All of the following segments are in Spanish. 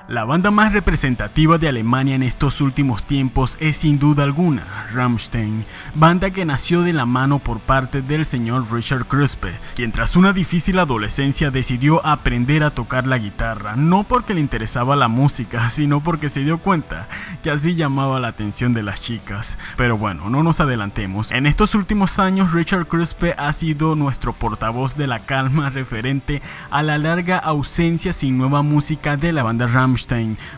La banda más representativa de Alemania en estos últimos tiempos es sin duda alguna Rammstein, banda que nació de la mano por parte del señor Richard Kruspe, quien tras una difícil adolescencia decidió aprender a tocar la guitarra, no porque le interesaba la música, sino porque se dio cuenta que así llamaba la atención de las chicas. Pero bueno, no nos adelantemos. En estos últimos años Richard Kruspe ha sido nuestro portavoz de la calma referente a la larga ausencia sin nueva música de la banda Rammstein.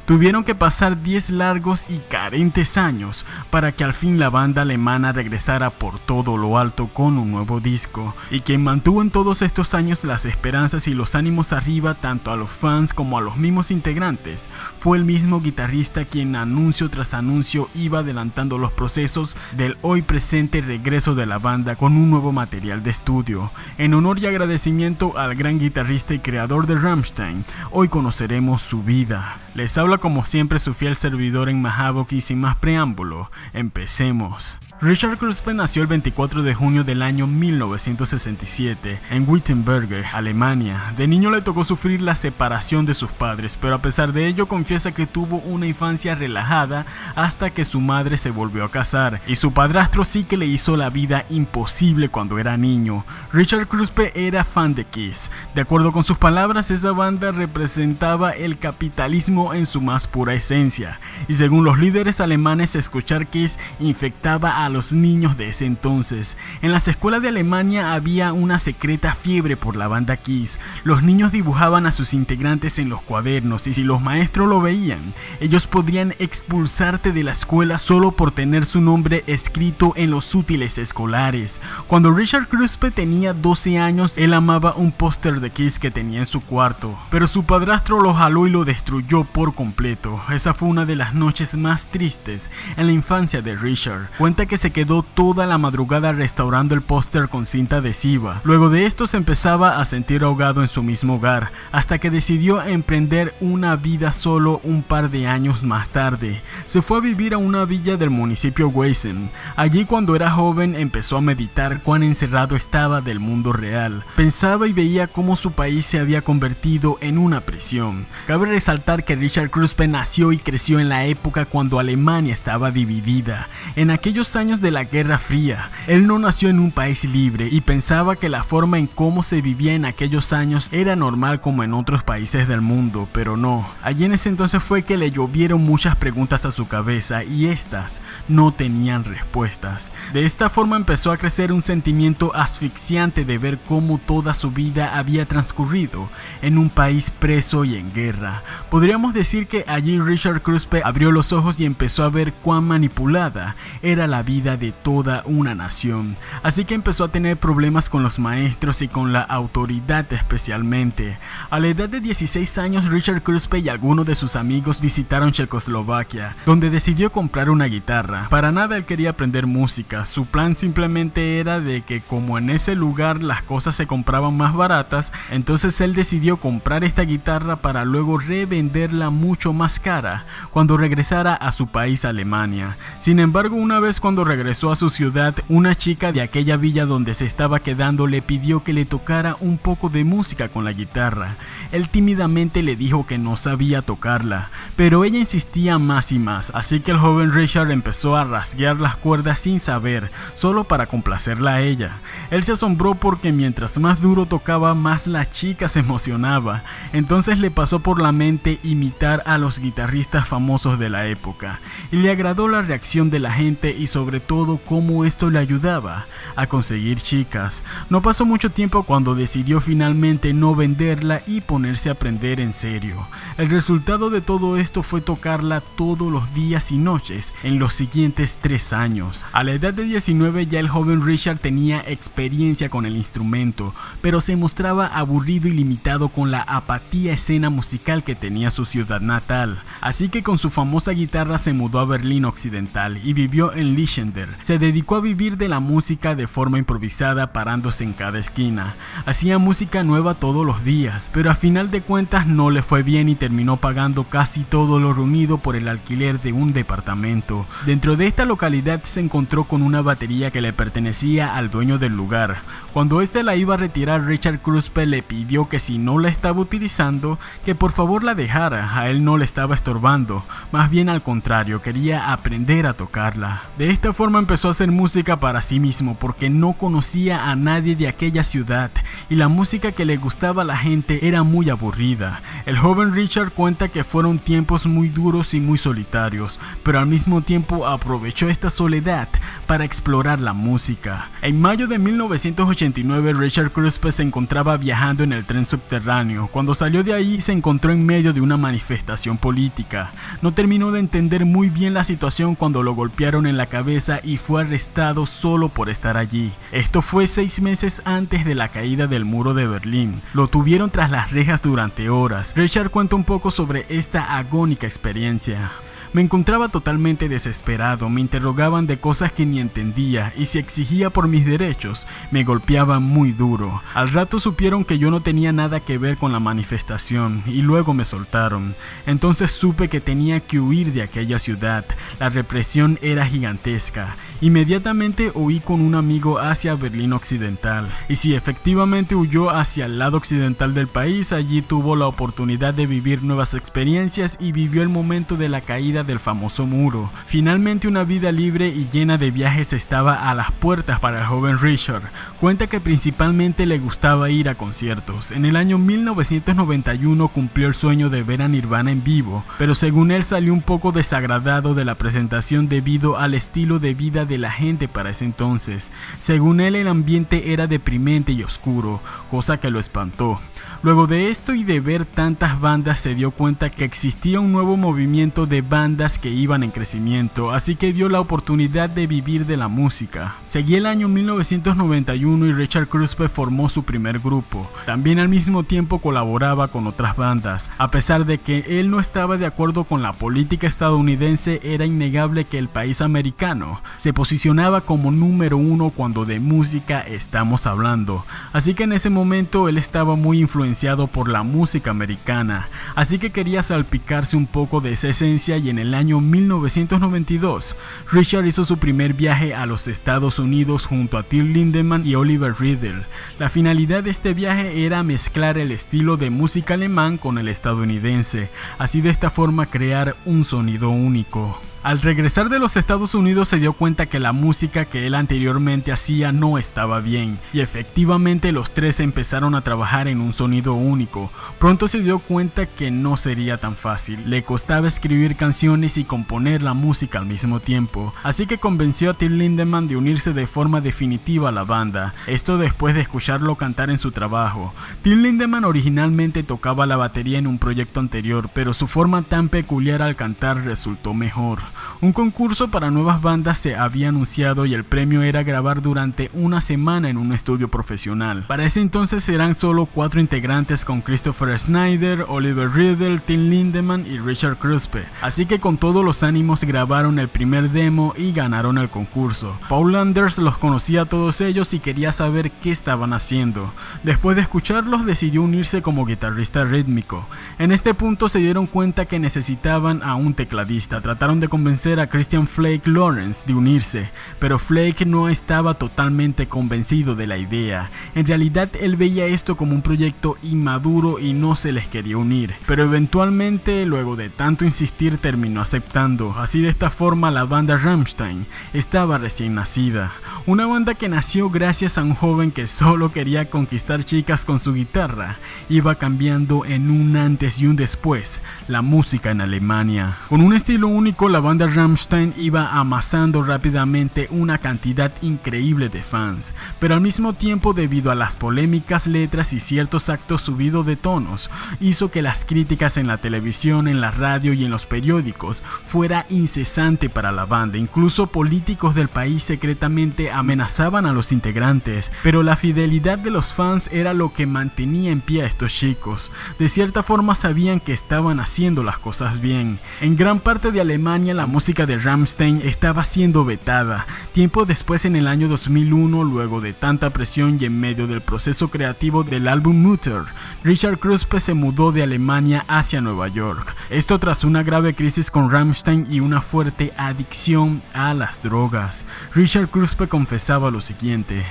Tuvieron que pasar 10 largos y carentes años para que al fin la banda alemana regresara por todo lo alto con un nuevo disco, y quien mantuvo en todos estos años las esperanzas y los ánimos arriba tanto a los fans como a los mismos integrantes fue el mismo guitarrista quien anuncio tras anuncio iba adelantando los procesos del hoy presente regreso de la banda con un nuevo material de estudio. En honor y agradecimiento al gran guitarrista y creador de Rammstein, hoy conoceremos su vida. Les habla como siempre su fiel servidor en Mahavok y sin más preámbulo, empecemos. Richard Kruspe nació el 24 de junio del año 1967 en Wittenberge, Alemania. De niño le tocó sufrir la separación de sus padres, pero a pesar de ello confiesa que tuvo una infancia relajada hasta que su madre se volvió a casar, y su padrastro sí que le hizo la vida imposible cuando era niño. Richard Kruspe era fan de Kiss. De acuerdo con sus palabras, esa banda representaba el capitalismo en su más pura esencia, y según los líderes alemanes, escuchar Kiss infectaba a los niños de ese entonces. En las escuelas de Alemania había una secreta fiebre por la banda Kiss. Los niños dibujaban a sus integrantes en los cuadernos, y si los maestros lo veían, ellos podrían expulsarte de la escuela solo por tener su nombre escrito en los útiles escolares. Cuando Richard Kruspe tenía 12 años, él amaba un póster de Kiss que tenía en su cuarto, pero su padrastro lo jaló y lo destruyó por completo. Esa fue una de las noches más tristes en la infancia de Richard. Cuenta que se quedó toda la madrugada restaurando el póster con cinta adhesiva. Luego de esto se empezaba a sentir ahogado en su mismo hogar, hasta que decidió emprender una vida solo un par de años más tarde. Se fue a vivir a una villa del municipio Weissen. Allí, cuando era joven, empezó a meditar cuán encerrado estaba del mundo real. Pensaba y veía cómo su país se había convertido en una prisión. Cabe resaltar que Richard Kruspe nació y creció en la época cuando Alemania estaba dividida. En aquellos años de la Guerra Fría, él no nació en un país libre y pensaba que la forma en cómo se vivía en aquellos años era normal como en otros países del mundo, pero no. Allí en ese entonces fue que le llovieron muchas preguntas a su cabeza y estas no tenían respuestas. De esta forma empezó a crecer un sentimiento asfixiante de ver cómo toda su vida había transcurrido en un país preso y en guerra. Podríamos decir que allí Richard Kruspe abrió los ojos y empezó a ver cuán manipulada era la vida de toda una nación, así que empezó a tener problemas con los maestros y con la autoridad especialmente. A la edad de 16 años, Richard Kruspe y algunos de sus amigos visitaron Checoslovaquia, donde decidió comprar una guitarra. Para nada él quería aprender música, su plan simplemente era de que como en ese lugar las cosas se compraban más baratas, entonces él decidió comprar esta guitarra para luego revenderla mucho más cara cuando regresara a su país, Alemania. Sin embargo, una vez cuando regresó a su ciudad, una chica de aquella villa donde se estaba quedando le pidió que le tocara un poco de música con la guitarra. Él tímidamente le dijo que no sabía tocarla, pero ella insistía más y más, así que el joven Richard empezó a rasguear las cuerdas sin saber, solo para complacerla a ella. Él se asombró porque mientras más duro tocaba, más la chica se emocionaba. Entonces le pasó por la mente imitar a los guitarristas famosos de la época, y le agradó la reacción de la gente y sobre todo cómo esto le ayudaba a conseguir chicas. No pasó mucho tiempo cuando decidió finalmente no venderla y ponerse a aprender en serio. El resultado de todo esto fue tocarla todos los días y noches en los siguientes 3 años. A la edad de 19 ya el joven Richard tenía experiencia con el instrumento, pero se mostraba aburrido y limitado con la apatía escena musical que tenía su ciudad natal. Así que con su famosa guitarra se mudó a Berlín Occidental y vivió en Lichtenberg Schender se dedicó a vivir de la música de forma improvisada, parándose en cada esquina. Hacía música nueva todos los días, pero a final de cuentas no le fue bien y terminó pagando casi todo lo reunido por el alquiler de un departamento. Dentro de esta localidad se encontró con una batería que le pertenecía al dueño del lugar. Cuando este la iba a retirar, Richard Kruspe le pidió que si no la estaba utilizando, que por favor la dejara. A él no le estaba estorbando, más bien al contrario, quería aprender a tocarla. De esta forma empezó a hacer música para sí mismo, porque no conocía a nadie de aquella ciudad y la música que le gustaba a la gente era muy aburrida. El joven Richard cuenta que fueron tiempos muy duros y muy solitarios, pero al mismo tiempo aprovechó esta soledad para explorar la música. En mayo de 1989, Richard Kruspe se encontraba viajando en el tren subterráneo. Cuando salió de ahí, se encontró en medio de una manifestación política. No terminó de entender muy bien la situación cuando lo golpearon en la cabeza y fue arrestado solo por estar allí. Esto fue 6 meses antes de la caída del muro de Berlín. Lo tuvieron tras las rejas durante horas. Richard cuenta un poco sobre esta agónica experiencia. Me encontraba totalmente desesperado, me interrogaban de cosas que ni entendía y si exigía por mis derechos, me golpeaban muy duro. Al rato supieron que yo no tenía nada que ver con la manifestación y luego me soltaron. Entonces supe que tenía que huir de aquella ciudad, la represión era gigantesca. Inmediatamente huí con un amigo hacia Berlín Occidental y si efectivamente huyó hacia el lado occidental del país, allí tuvo la oportunidad de vivir nuevas experiencias y vivió el momento de la caída del famoso muro. Finalmente una vida libre y llena de viajes estaba a las puertas para el joven Richard. Cuenta que principalmente le gustaba ir a conciertos. En el año 1991 cumplió el sueño de ver a Nirvana en vivo, pero según él salió un poco desagradado de la presentación debido al estilo de vida de la gente para ese entonces. Según él, el ambiente era deprimente y oscuro, cosa que lo espantó. Luego de esto y de ver tantas bandas, se dio cuenta que existía un nuevo movimiento de bandas que iban en crecimiento, así que dio la oportunidad de vivir de la música. Seguía el año 1991 y Richard Kruspe formó su primer grupo. También al mismo tiempo colaboraba con otras bandas. A pesar de que él no estaba de acuerdo con la política estadounidense, era innegable que el país americano se posicionaba como número 1 cuando de música estamos hablando. Así que en ese momento él estaba muy influenciado por la música americana, así que quería salpicarse un poco de esa esencia y en el año 1992, Richard hizo su primer viaje a los Estados Unidos junto a Till Lindemann y Oliver Riddle. La finalidad de este viaje era mezclar el estilo de música alemán con el estadounidense, así de esta forma crear un sonido único. Al regresar de los Estados Unidos se dio cuenta que la música que él anteriormente hacía no estaba bien y efectivamente los tres empezaron a trabajar en un sonido único. Pronto se dio cuenta que no sería tan fácil, le costaba escribir canciones y componer la música al mismo tiempo, así que convenció a Till Lindemann de unirse de forma definitiva a la banda, esto después de escucharlo cantar en su trabajo. Till Lindemann originalmente tocaba la batería en un proyecto anterior, pero su forma tan peculiar al cantar resultó mejor. Un concurso para nuevas bandas se había anunciado y el premio era grabar durante una semana en un estudio profesional. Para ese entonces eran solo 4 integrantes con Christopher Snyder, Oliver Riddle, Till Lindemann y Richard Kruspe, así que con todos los ánimos grabaron el primer demo y ganaron el concurso. Paul Landers los conocía a todos ellos y quería saber qué estaban haciendo. Después de escucharlos decidió unirse como guitarrista rítmico. En este punto se dieron cuenta que necesitaban a un tecladista, trataron de convencer a Christian Flake Lawrence de unirse, pero Flake no estaba totalmente convencido de la idea. En realidad él veía esto como un proyecto inmaduro y no se les quería unir, pero eventualmente luego de tanto insistir terminó aceptando. Así de esta forma la banda Rammstein estaba recién nacida, una banda que nació gracias a un joven que solo quería conquistar chicas con su guitarra. Iba cambiando en un antes y un después la música en Alemania. Con un estilo único, la banda Rammstein iba amasando rápidamente una cantidad increíble de fans, pero al mismo tiempo, debido a las polémicas letras y ciertos actos subidos de tonos, hizo que las críticas en la televisión, en la radio y en los periódicos fuera incesante para la banda. Incluso políticos del país secretamente amenazaban a los integrantes, pero la fidelidad de los fans era lo que mantenía en pie a estos chicos. De cierta forma sabían que estaban haciendo las cosas bien. En gran parte de Alemania la música de Rammstein estaba siendo vetada. Tiempo después, en el año 2001, luego de tanta presión y en medio del proceso creativo del álbum Mutter, Richard Kruspe se mudó de Alemania hacia Nueva York. Esto tras una grave crisis con Rammstein y una fuerte adicción a las drogas. Richard Kruspe confesaba lo siguiente: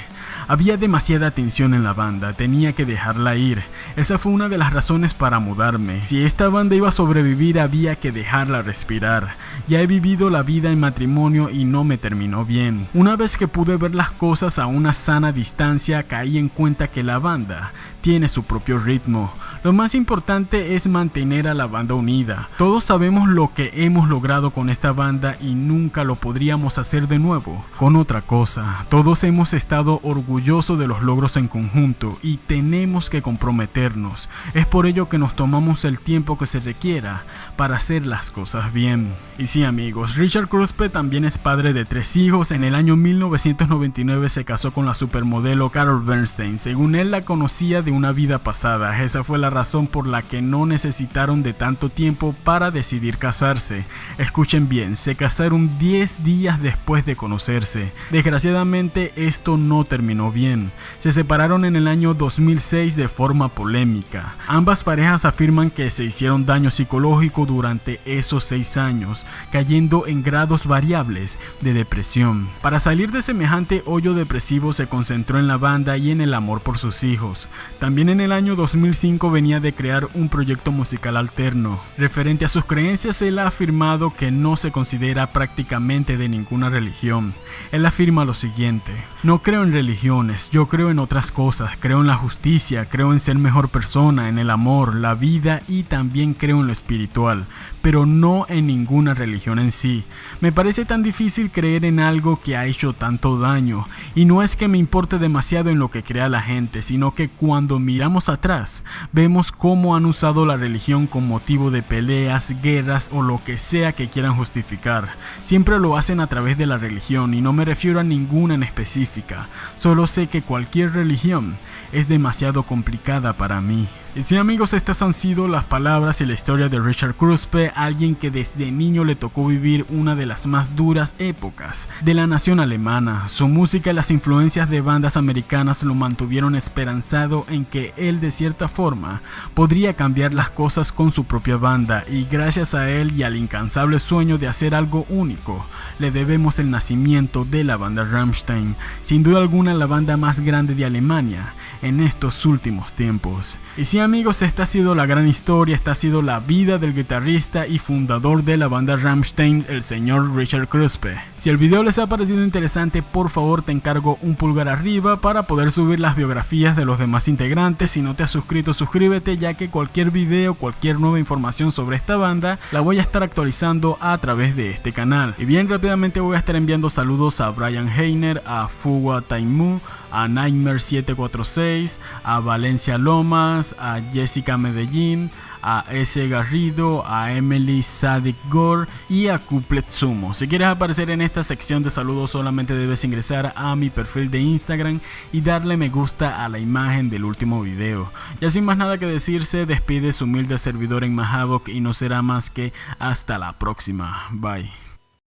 había demasiada tensión en la banda, tenía que dejarla ir. Esa fue una de las razones para mudarme. Si esta banda iba a sobrevivir, había que dejarla respirar. Ya he vivido la vida en matrimonio y no me terminó bien. Una vez que pude ver las cosas a una sana distancia, caí en cuenta que la banda tiene su propio ritmo. Lo más importante es mantener a la banda unida. Todos sabemos lo que hemos logrado con esta banda y nunca lo podríamos hacer de nuevo con otra cosa. Todos hemos estado orgullosos de los logros en conjunto y tenemos que comprometernos. Es por ello que nos tomamos el tiempo que se requiera para hacer las cosas bien. Y sí, amigos, Richard Kruspe también es padre de 3 hijos. En el año 1999 se casó con la supermodelo Carol Bernstein. Según él, la conocía de una vida pasada. Esa fue la razón por la que no necesitaron de tanto tiempo para decidir casarse. Escuchen bien, se casaron 10 días después de conocerse. Desgraciadamente, esto no terminó bien. Se separaron en el año 2006 de forma polémica. Ambas parejas afirman que se hicieron daño psicológico durante esos 6 años, cayendo en grados variables de depresión. Para salir de semejante hoyo depresivo, se concentró en la banda y en el amor por sus hijos. También en el año 2005 venía de crear un proyecto musical alterno. Referente a sus creencias, él ha afirmado que no se considera prácticamente de ninguna religión. Él afirma lo siguiente: no creo en religiones, yo creo en otras cosas, creo en la justicia, creo en ser mejor persona, en el amor, la vida y también creo en lo espiritual, pero no en ninguna religión en sí. Me parece tan difícil creer en algo que ha hecho tanto daño, y no es que me importe demasiado en lo que crea la gente, sino que cuando miramos atrás, vemos cómo han usado la religión con motivo de peleas, guerras o lo que sea que quieran justificar. Siempre lo hacen a través de la religión y no me refiero a ninguna en específica. Solo sé que cualquier religión es demasiado complicada para mí. Y sí, amigos, estas han sido las palabras y la historia de Richard Kruspe, alguien que desde niño le tocó vivir una de las más duras épocas de la nación alemana. Su música y las influencias de bandas americanas lo mantuvieron esperanzado en que él de cierta forma podría cambiar las cosas con su propia banda, y gracias a él y al incansable sueño de hacer algo único, le debemos el nacimiento de la banda Rammstein, sin duda alguna la banda más grande de Alemania en estos últimos tiempos. Y sí, amigos, esta ha sido la gran historia, esta ha sido la vida del guitarrista y fundador de la banda Rammstein, el señor Richard Kruspe. Si el video les ha parecido interesante, por favor te encargo un pulgar arriba para poder subir las biografías de los demás integrantes. Si no te has suscrito, suscríbete, ya que cualquier video, cualquier nueva información sobre esta banda la voy a estar actualizando a través de este canal. Y bien, rápidamente voy a estar enviando saludos a Brian Heiner, a Fuwa Taimu, a Nightmare 746, a Valencia Lomas, a Jessica Medellín, a S. Garrido, a Emily Sadik Gore y a Kuplet Sumo. Si quieres aparecer en esta sección de saludos, solamente debes ingresar a mi perfil de Instagram y darle me gusta a la imagen del último video. Ya sin más nada que decir, se despide su humilde servidor en Mahavok y no será más que hasta la próxima. Bye.